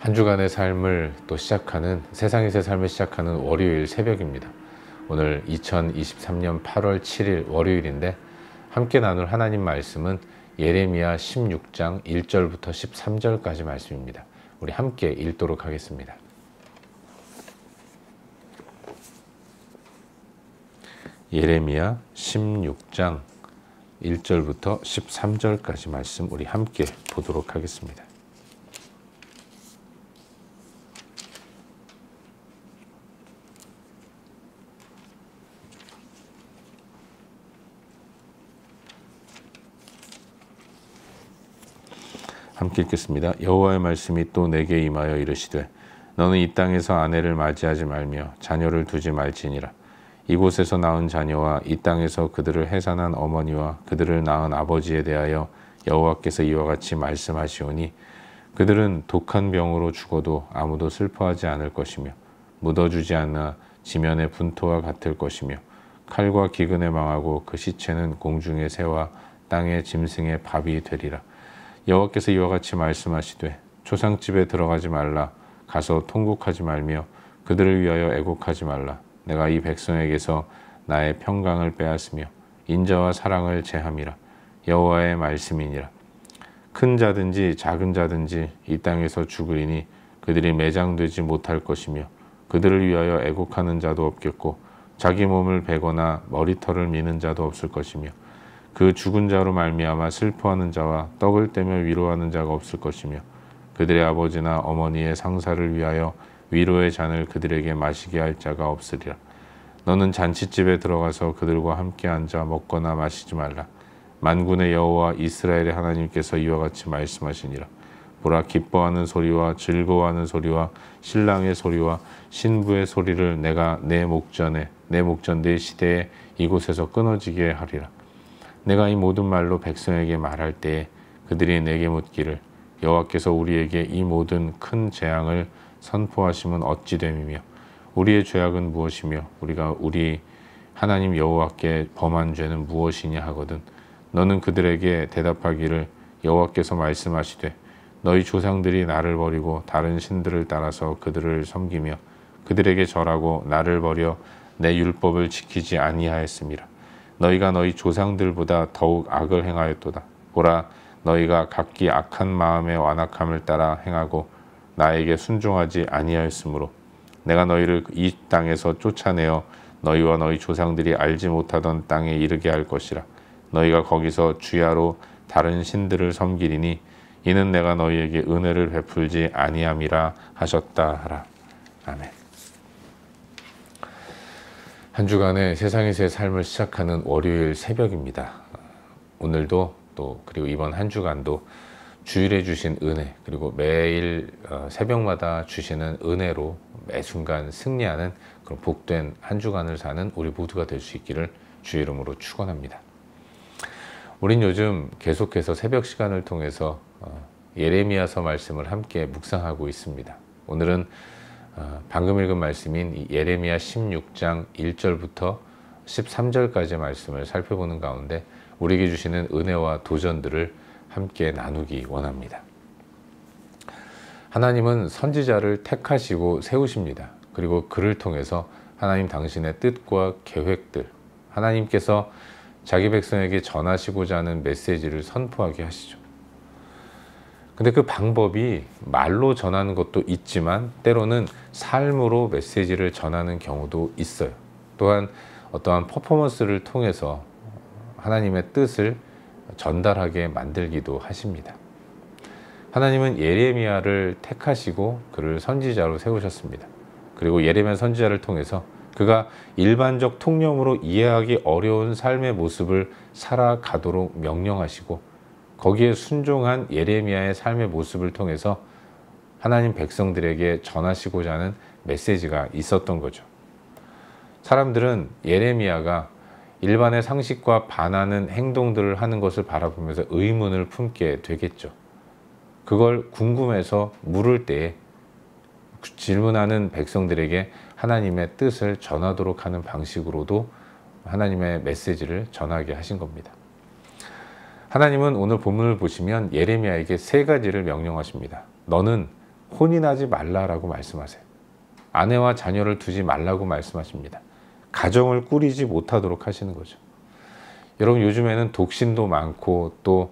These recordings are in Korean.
한 주간의 삶을 또 시작하는, 세상에서의 삶을 시작하는 월요일 새벽입니다. 오늘 2023년 8월 7일 월요일인데 함께 나눌 하나님 말씀은 예레미야 16장 1절부터 13절까지 말씀입니다. 우리 함께 읽도록 하겠습니다. 예레미야 16장 1절부터 13절까지 말씀 우리 함께 보도록 하겠습니다. 함께 읽겠습니다. 여호와의 말씀이 또 내게 임하여 이르시되 너는 이 땅에서 아내를 맞이하지 말며 자녀를 두지 말지니라. 이곳에서 낳은 자녀와 이 땅에서 그들을 해산한 어머니와 그들을 낳은 아버지에 대하여 여호와께서 이와 같이 말씀하시오니 그들은 독한 병으로 죽어도 아무도 슬퍼하지 않을 것이며 묻어주지 않아 지면의 분토와 같을 것이며 칼과 기근에 망하고 그 시체는 공중의 새와 땅의 짐승의 밥이 되리라. 여호와께서 이와 같이 말씀하시되 조상집에 들어가지 말라. 가서 통곡하지 말며 그들을 위하여 애곡하지 말라. 내가 이 백성에게서 나의 평강을 빼앗으며 인자와 사랑을 제함이라. 여호와의 말씀이니라. 큰 자든지 작은 자든지 이 땅에서 죽으리니 그들이 매장되지 못할 것이며 그들을 위하여 애곡하는 자도 없겠고 자기 몸을 베거나 머리털을 미는 자도 없을 것이며 그 죽은 자로 말미암아 슬퍼하는 자와 떡을 떼며 위로하는 자가 없을 것이며 그들의 아버지나 어머니의 상사를 위하여 위로의 잔을 그들에게 마시게 할 자가 없으리라. 너는 잔치집에 들어가서 그들과 함께 앉아 먹거나 마시지 말라. 만군의 여호와 이스라엘의 하나님께서 이와 같이 말씀하시니라. 보라, 기뻐하는 소리와 즐거워하는 소리와 신랑의 소리와 신부의 소리를 내가 내 목전 내 시대에 이곳에서 끊어지게 하리라. 내가 이 모든 말로 백성에게 말할 때에 그들이 내게 묻기를 여호와께서 우리에게 이 모든 큰 재앙을 선포하심은 어찌 됨이며 우리의 죄악은 무엇이며 우리가 우리 하나님 여호와께 범한 죄는 무엇이냐 하거든. 너는 그들에게 대답하기를 여호와께서 말씀하시되 너희 조상들이 나를 버리고 다른 신들을 따라서 그들을 섬기며 그들에게 절하고 나를 버려 내 율법을 지키지 아니하였음이라. 너희가 너희 조상들보다 더욱 악을 행하였도다. 보라, 너희가 각기 악한 마음의 완악함을 따라 행하고 나에게 순종하지 아니하였으므로 내가 너희를 이 땅에서 쫓아내어 너희와 너희 조상들이 알지 못하던 땅에 이르게 할 것이라. 너희가 거기서 주야로 다른 신들을 섬기리니 이는 내가 너희에게 은혜를 베풀지 아니함이라 하셨다 하라. 아멘. 한 주간의 세상에서의 삶을 시작하는 월요일 새벽입니다. 오늘도 또 그리고 이번 한 주간도 주일에 주신 은혜 그리고 매일 새벽마다 주시는 은혜로 매 순간 승리하는 그런 복된 한 주간을 사는 우리 모두가 될 수 있기를 주의 이름으로 축원합니다. 우린 요즘 계속해서 새벽 시간을 통해서 예레미야서 말씀을 함께 묵상하고 있습니다. 오늘은 방금 읽은 말씀인 예레미야 16장 1절부터 13절까지의 말씀을 살펴보는 가운데 우리에게 주시는 은혜와 도전들을 함께 나누기 원합니다. 하나님은 선지자를 택하시고 세우십니다. 그리고 그를 통해서 하나님 당신의 뜻과 계획들, 하나님께서 자기 백성에게 전하시고자 하는 메시지를 선포하게 하시죠. 근데 그 방법이 말로 전하는 것도 있지만 때로는 삶으로 메시지를 전하는 경우도 있어요. 또한 어떠한 퍼포먼스를 통해서 하나님의 뜻을 전달하게 만들기도 하십니다. 하나님은 예레미야를 택하시고 그를 선지자로 세우셨습니다. 그리고 예레미야 선지자를 통해서 그가 일반적 통념으로 이해하기 어려운 삶의 모습을 살아가도록 명령하시고 거기에 순종한 예레미야의 삶의 모습을 통해서 하나님 백성들에게 전하시고자 하는 메시지가 있었던 거죠. 사람들은 예레미야가 일반의 상식과 반하는 행동들을 하는 것을 바라보면서 의문을 품게 되겠죠. 그걸 궁금해서 물을 때에 질문하는 백성들에게 하나님의 뜻을 전하도록 하는 방식으로도 하나님의 메시지를 전하게 하신 겁니다. 하나님은 오늘 본문을 보시면 예레미야에게 세 가지를 명령하십니다. 너는 혼인하지 말라라고 말씀하세요. 아내와 자녀를 두지 말라고 말씀하십니다. 가정을 꾸리지 못하도록 하시는 거죠. 여러분, 요즘에는 독신도 많고 또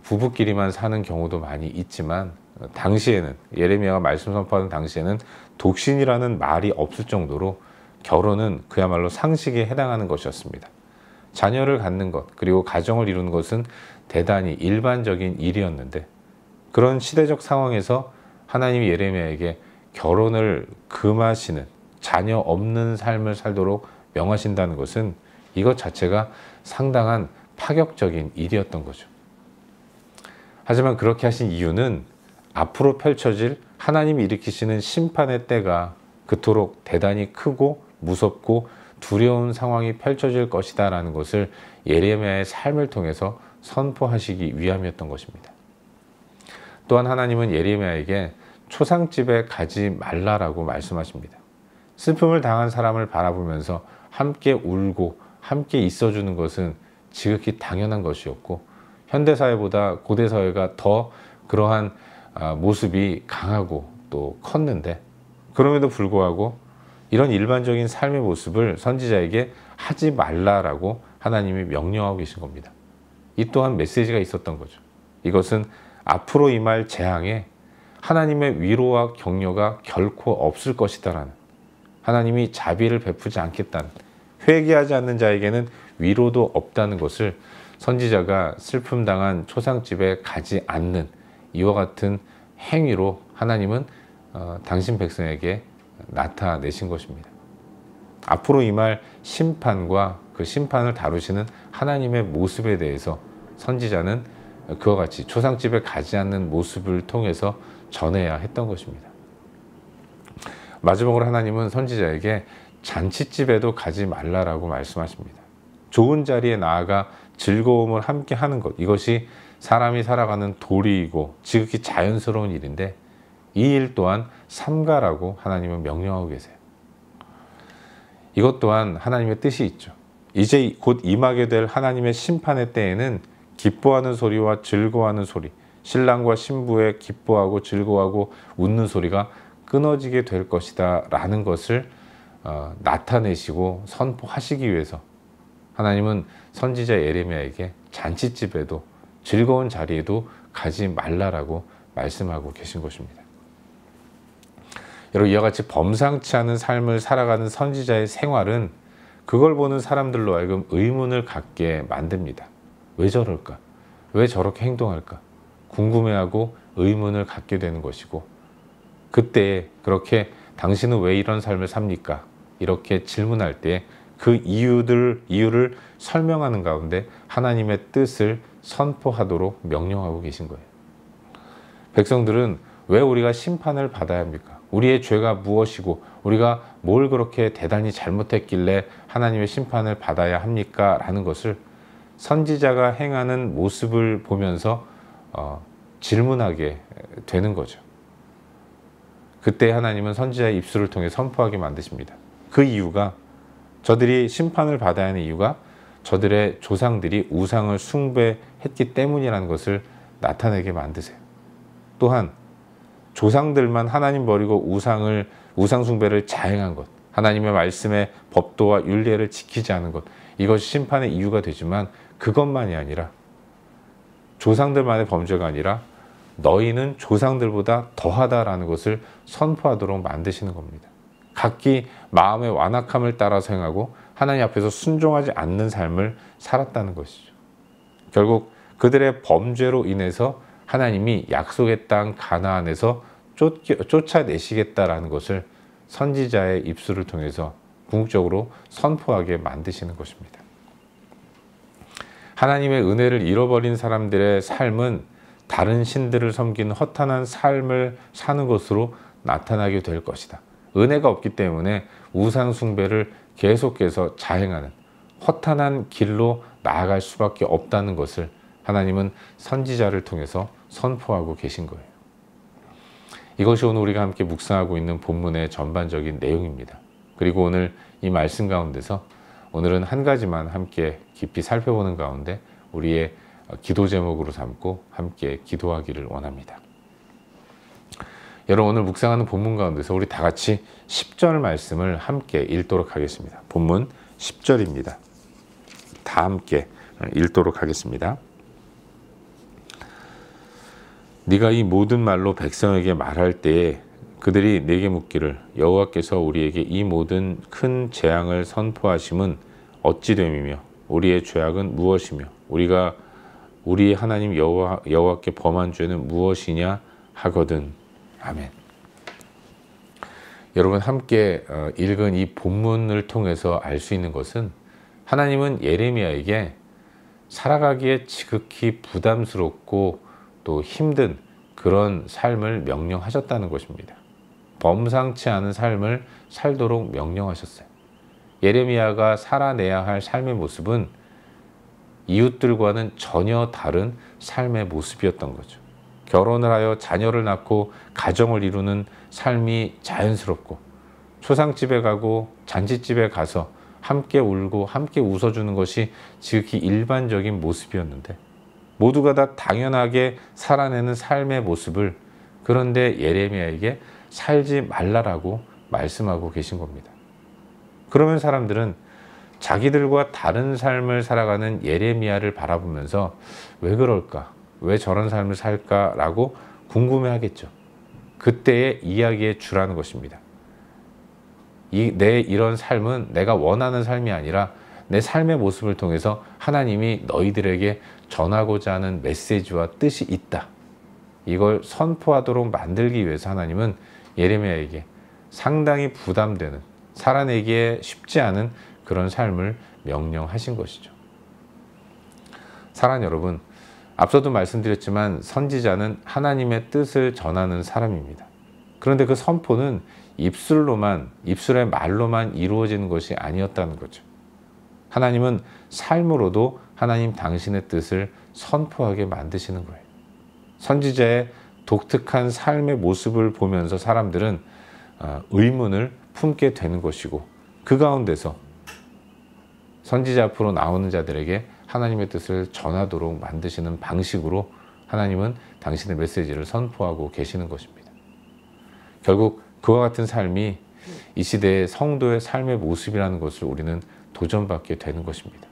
부부끼리만 사는 경우도 많이 있지만, 당시에는, 예레미야가 말씀 선포하는 당시에는 독신이라는 말이 없을 정도로 결혼은 그야말로 상식에 해당하는 것이었습니다. 자녀를 갖는 것, 그리고 가정을 이루는 것은 대단히 일반적인 일이었는데, 그런 시대적 상황에서 하나님이 예레미야에게 결혼을 금하시는, 자녀 없는 삶을 살도록 명하신다는 것은 이것 자체가 상당한 파격적인 일이었던 거죠. 하지만 그렇게 하신 이유는 앞으로 펼쳐질 하나님이 일으키시는 심판의 때가 그토록 대단히 크고 무섭고 두려운 상황이 펼쳐질 것이다 라는 것을 예레미야의 삶을 통해서 선포하시기 위함이었던 것입니다. 또한 하나님은 예레미야에게 초상집에 가지 말라라고 말씀하십니다. 슬픔을 당한 사람을 바라보면서 함께 울고 함께 있어주는 것은 지극히 당연한 것이었고, 현대사회보다 고대사회가 더 그러한 모습이 강하고 또 컸는데, 그럼에도 불구하고 이런 일반적인 삶의 모습을 선지자에게 하지 말라라고 하나님이 명령하고 계신 겁니다. 이 또한 메시지가 있었던 거죠. 이것은 앞으로 임할 재앙에 하나님의 위로와 격려가 결코 없을 것이다라는, 하나님이 자비를 베푸지 않겠다는, 회개하지 않는 자에게는 위로도 없다는 것을 선지자가 슬픔 당한 초상집에 가지 않는 이와 같은 행위로 하나님은 당신 백성에게 나타내신 것입니다. 앞으로 임할 심판과 그 심판을 다루시는 하나님의 모습에 대해서 선지자는 그와 같이 초상집에 가지 않는 모습을 통해서 전해야 했던 것입니다. 마지막으로 하나님은 선지자에게 잔치집에도 가지 말라라고 말씀하십니다. 좋은 자리에 나아가 즐거움을 함께 하는 것, 이것이 사람이 살아가는 도리이고 지극히 자연스러운 일인데, 이 일 또한 삼가라고 하나님은 명령하고 계세요. 이것 또한 하나님의 뜻이 있죠. 이제 곧 임하게 될 하나님의 심판의 때에는 기뻐하는 소리와 즐거워하는 소리, 신랑과 신부의 기뻐하고 즐거워하고 웃는 소리가 끊어지게 될 것이다 라는 것을 나타내시고 선포하시기 위해서 하나님은 선지자 예레미야에게 잔치집에도 즐거운 자리에도 가지 말라라고 말씀하고 계신 것입니다. 여러분, 이와 같이 범상치 않은 삶을 살아가는 선지자의 생활은 그걸 보는 사람들로 하여금 의문을 갖게 만듭니다. 왜 저럴까? 왜 저렇게 행동할까? 궁금해하고 의문을 갖게 되는 것이고, 그때 그렇게 당신은 왜 이런 삶을 삽니까? 이렇게 질문할 때 그 이유를 설명하는 가운데 하나님의 뜻을 선포하도록 명령하고 계신 거예요. 백성들은 왜 우리가 심판을 받아야 합니까? 우리의 죄가 무엇이고 우리가 뭘 그렇게 대단히 잘못했길래 하나님의 심판을 받아야 합니까? 라는 것을 선지자가 행하는 모습을 보면서 질문하게 되는 거죠. 그때 하나님은 선지자의 입술을 통해 선포하게 만드십니다. 그 이유가, 저들이 심판을 받아야 하는 이유가 저들의 조상들이 우상을 숭배했기 때문이라는 것을 나타내게 만드세요. 또한 조상들만 하나님 버리고 우상 숭배를 자행한 것, 하나님의 말씀의 법도와 율례를 지키지 않은 것, 이것이 심판의 이유가 되지만 그것만이 아니라, 조상들만의 범죄가 아니라 너희는 조상들보다 더하다라는 것을 선포하도록 만드시는 겁니다. 각기 마음의 완악함을 따라서 행하고 하나님 앞에서 순종하지 않는 삶을 살았다는 것이죠. 결국 그들의 범죄로 인해서 하나님이 약속의 땅 가나안에서 쫓아내시겠다라는 것을 선지자의 입술을 통해서 궁극적으로 선포하게 만드시는 것입니다. 하나님의 은혜를 잃어버린 사람들의 삶은 다른 신들을 섬기는 허탄한 삶을 사는 것으로 나타나게 될 것이다. 은혜가 없기 때문에 우상 숭배를 계속해서 자행하는 허탄한 길로 나아갈 수밖에 없다는 것을 하나님은 선지자를 통해서 선포하고 계신 거예요. 이것이 오늘 우리가 함께 묵상하고 있는 본문의 전반적인 내용입니다. 그리고 오늘 이 말씀 가운데서 오늘은 한 가지만 함께 깊이 살펴보는 가운데 우리의 기도 제목으로 삼고 함께 기도하기를 원합니다. 여러분, 오늘 묵상하는 본문 가운데서 우리 다 같이 10절 말씀을 함께 읽도록 하겠습니다. 본문 10절입니다. 다 함께 읽도록 하겠습니다. 네가 이 모든 말로 백성에게 말할 때에 그들이 내게 묻기를 여호와께서 우리에게 이 모든 큰 재앙을 선포하심은 어찌 됨이며 우리의 죄악은 무엇이며 우리가 우리 하나님 여호와께 범한 죄는 무엇이냐 하거든. 아멘. 여러분, 함께 읽은 이 본문을 통해서 알 수 있는 것은 하나님은 예레미야에게 살아가기에 지극히 부담스럽고 또 힘든 그런 삶을 명령하셨다는 것입니다. 범상치 않은 삶을 살도록 명령하셨어요. 예레미야가 살아내야 할 삶의 모습은 이웃들과는 전혀 다른 삶의 모습이었던 거죠. 결혼을 하여 자녀를 낳고 가정을 이루는 삶이 자연스럽고, 초상집에 가고 잔치집에 가서 함께 울고 함께 웃어주는 것이 지극히 일반적인 모습이었는데, 모두가 다 당연하게 살아내는 삶의 모습을, 그런데 예레미야에게 살지 말라라고 말씀하고 계신 겁니다. 그러면 사람들은 자기들과 다른 삶을 살아가는 예레미야를 바라보면서 왜 그럴까? 왜 저런 삶을 살까라고 궁금해하겠죠. 그때의 이야기의 주라는 것입니다. 내 이런 삶은 내가 원하는 삶이 아니라 내 삶의 모습을 통해서 하나님이 너희들에게 전하고자 하는 메시지와 뜻이 있다. 이걸 선포하도록 만들기 위해서 하나님은 예레미야에게 상당히 부담되는, 살아내기에 쉽지 않은 그런 삶을 명령하신 것이죠. 사랑하는 여러분, 앞서도 말씀드렸지만 선지자는 하나님의 뜻을 전하는 사람입니다. 그런데 그 선포는 입술의 말로만 이루어지는 것이 아니었다는 거죠. 하나님은 삶으로도 하나님 당신의 뜻을 선포하게 만드시는 거예요. 선지자의 독특한 삶의 모습을 보면서 사람들은 의문을 품게 되는 것이고, 그 가운데서 선지자 앞으로 나오는 자들에게 하나님의 뜻을 전하도록 만드시는 방식으로 하나님은 당신의 메시지를 선포하고 계시는 것입니다. 결국 그와 같은 삶이 이 시대의 성도의 삶의 모습이라는 것을 우리는 도전받게 되는 것입니다.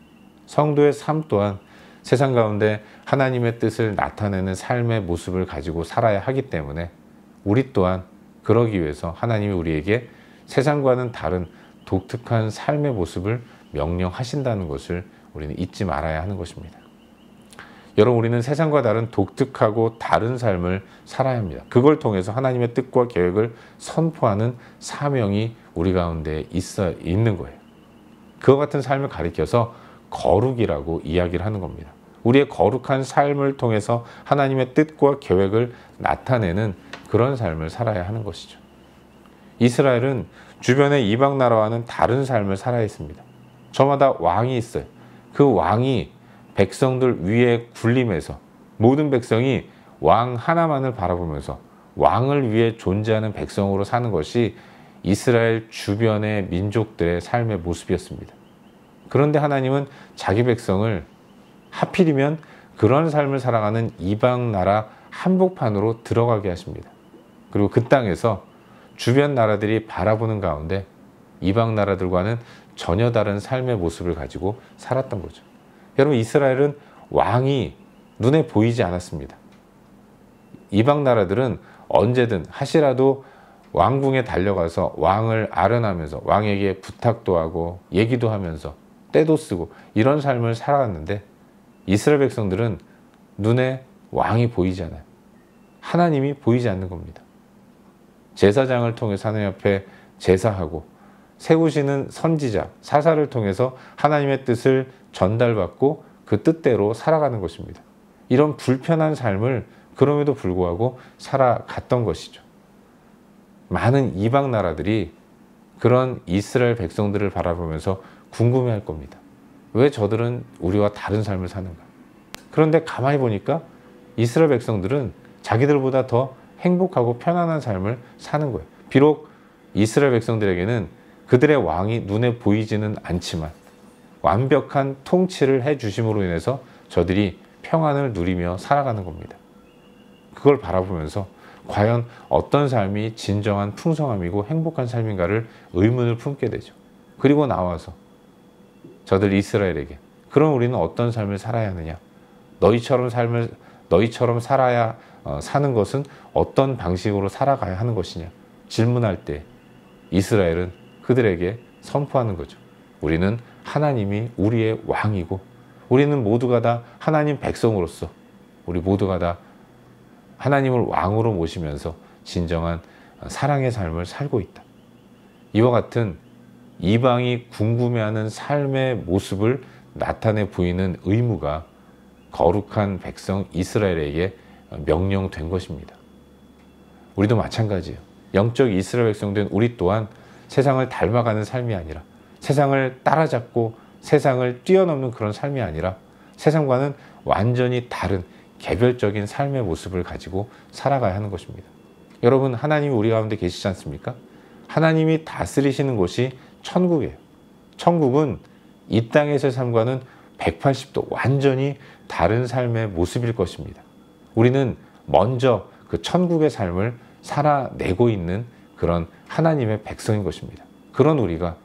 성도의 삶 또한 세상 가운데 하나님의 뜻을 나타내는 삶의 모습을 가지고 살아야 하기 때문에 우리 또한 그러기 위해서 하나님이 우리에게 세상과는 다른 독특한 삶의 모습을 명령하신다는 것을 우리는 잊지 말아야 하는 것입니다. 여러분, 우리는 세상과 다른 독특하고 다른 삶을 살아야 합니다. 그걸 통해서 하나님의 뜻과 계획을 선포하는 사명이 우리 가운데 있는 거예요. 그와 같은 삶을 가리켜서 거룩이라고 이야기를 하는 겁니다. 우리의 거룩한 삶을 통해서 하나님의 뜻과 계획을 나타내는 그런 삶을 살아야 하는 것이죠. 이스라엘은 주변의 이방 나라와는 다른 삶을 살아야 했습니다. 저마다 왕이 있어요. 그 왕이 백성들 위에 군림해서 모든 백성이 왕 하나만을 바라보면서 왕을 위해 존재하는 백성으로 사는 것이 이스라엘 주변의 민족들의 삶의 모습이었습니다. 그런데 하나님은 자기 백성을 하필이면 그런 삶을 살아가는 이방 나라 한복판으로 들어가게 하십니다. 그리고 그 땅에서 주변 나라들이 바라보는 가운데 이방 나라들과는 전혀 다른 삶의 모습을 가지고 살았던 거죠. 여러분, 이스라엘은 왕이 눈에 보이지 않았습니다. 이방 나라들은 언제든 하시라도 왕궁에 달려가서 왕을 아련하면서 왕에게 부탁도 하고 얘기도 하면서 때도 쓰고 이런 삶을 살아갔는데, 이스라엘 백성들은 눈에 왕이 보이지 않아요. 하나님이 보이지 않는 겁니다. 제사장을 통해서 하나님 앞에 제사하고 세우시는 선지자, 사사를 통해서 하나님의 뜻을 전달받고 그 뜻대로 살아가는 것입니다. 이런 불편한 삶을 그럼에도 불구하고 살아갔던 것이죠. 많은 이방 나라들이 그런 이스라엘 백성들을 바라보면서 궁금해할 겁니다. 왜 저들은 우리와 다른 삶을 사는가? 그런데 가만히 보니까 이스라엘 백성들은 자기들보다 더 행복하고 편안한 삶을 사는 거예요. 비록 이스라엘 백성들에게는 그들의 왕이 눈에 보이지는 않지만 완벽한 통치를 해주심으로 인해서 저들이 평안을 누리며 살아가는 겁니다. 그걸 바라보면서 과연 어떤 삶이 진정한 풍성함이고 행복한 삶인가를 의문을 품게 되죠. 그리고 나와서 저들 이스라엘에게 그럼 우리는 어떤 삶을 살아야 하느냐? 너희처럼 살아야 사는 것은 어떤 방식으로 살아가야 하는 것이냐? 질문할 때 이스라엘은 그들에게 선포하는 거죠. 우리는 하나님이 우리의 왕이고 우리는 모두가 다 하나님 백성으로서 우리 모두가 다 하나님을 왕으로 모시면서 진정한 사랑의 삶을 살고 있다. 이와 같은 이방이 궁금해하는 삶의 모습을 나타내 보이는 의무가 거룩한 백성 이스라엘에게 명령된 것입니다. 우리도 마찬가지예요. 영적 이스라엘 백성된 우리 또한 세상을 닮아가는 삶이 아니라 세상을 따라잡고 세상을 뛰어넘는 그런 삶이 아니라 세상과는 완전히 다른 개별적인 삶의 모습을 가지고 살아가야 하는 것입니다. 여러분, 하나님이 우리 가운데 계시지 않습니까? 하나님이 다스리시는 곳이 천국이에요. 천국은 이 땅에서의 삶과는 180도 완전히 다른 삶의 모습일 것입니다. 우리는 먼저 그 천국의 삶을 살아내고 있는 그런 하나님의 백성인 것입니다. 그런 우리가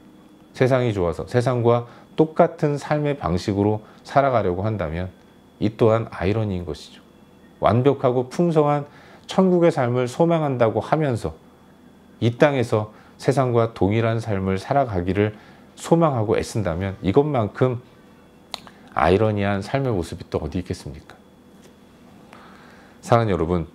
세상이 좋아서 세상과 똑같은 삶의 방식으로 살아가려고 한다면 이 또한 아이러니인 것이죠. 완벽하고 풍성한 천국의 삶을 소망한다고 하면서 이 땅에서 세상과 동일한 삶을 살아가기를 소망하고 애쓴다면 이것만큼 아이러니한 삶의 모습이 또 어디 있겠습니까? 사랑하는 여러분,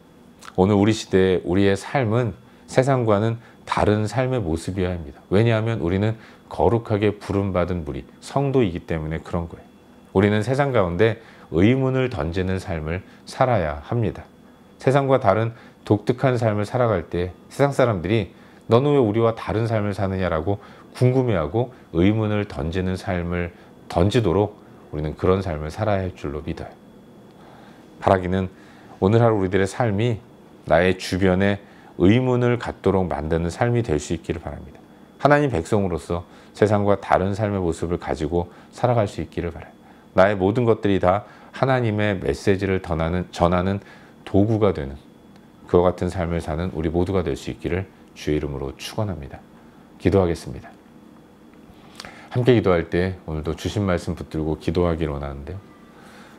오늘 우리 시대에 우리의 삶은 세상과는 다른 삶의 모습이어야 합니다. 왜냐하면 우리는 거룩하게 부름받은 무리, 성도이기 때문에 그런 거예요. 우리는 세상 가운데 의문을 던지는 삶을 살아야 합니다. 세상과 다른 독특한 삶을 살아갈 때 세상 사람들이 너는 왜 우리와 다른 삶을 사느냐라고 궁금해하고 의문을 던지는 삶을 던지도록 우리는 그런 삶을 살아야 할 줄로 믿어요. 바라기는 오늘 하루 우리들의 삶이 나의 주변에 의문을 갖도록 만드는 삶이 될 수 있기를 바랍니다. 하나님 백성으로서 세상과 다른 삶의 모습을 가지고 살아갈 수 있기를 바라요. 나의 모든 것들이 다 하나님의 메시지를 전하는 도구가 되는 그와 같은 삶을 사는 우리 모두가 될 수 있기를 주의 이름으로 축원합니다. 기도하겠습니다. 함께 기도할 때 오늘도 주신 말씀 붙들고 기도하기를 원하는데요.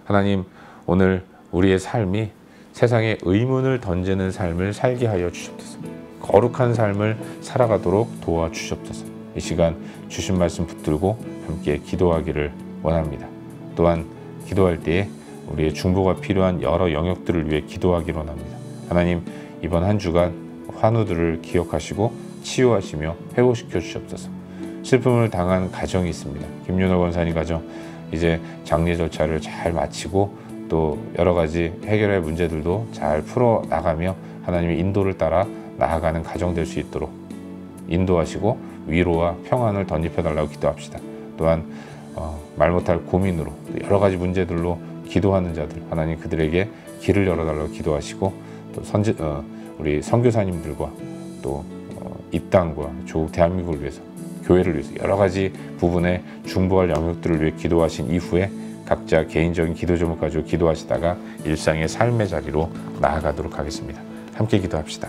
하나님, 오늘 우리의 삶이 세상에 의문을 던지는 삶을 살게 하여 주시옵소서. 거룩한 삶을 살아가도록 도와주시옵소서. 이 시간 주신 말씀 붙들고 함께 기도하기를 원합니다. 또한 기도할 때에 우리의 중보가 필요한 여러 영역들을 위해 기도하기를 원합니다. 하나님, 이번 한 주간 환우들을 기억하시고 치유하시며 회복시켜 주시옵소서. 슬픔을 당한 가정이 있습니다. 김윤호 권사님 가정, 이제 장례 절차를 잘 마치고 또 여러 가지 해결할 문제들도 잘 풀어나가며 하나님의 인도를 따라 나아가는 가정 될 수 있도록 인도하시고 위로와 평안을 던집혀달라고 기도합시다. 또한 말 못할 고민으로 여러 가지 문제들로 기도하는 자들, 하나님 그들에게 길을 열어달라고 기도하시고 또 우리 선교사님들과 또 이 땅과 조국 대한민국을 위해서 교회를 위해서 여러 가지 부분에 중보할 영역들을 위해 기도하신 이후에 각자 개인적인 기도 제목 가지고 기도하시다가 일상의 삶의 자리로 나아가도록 하겠습니다. 함께 기도합시다.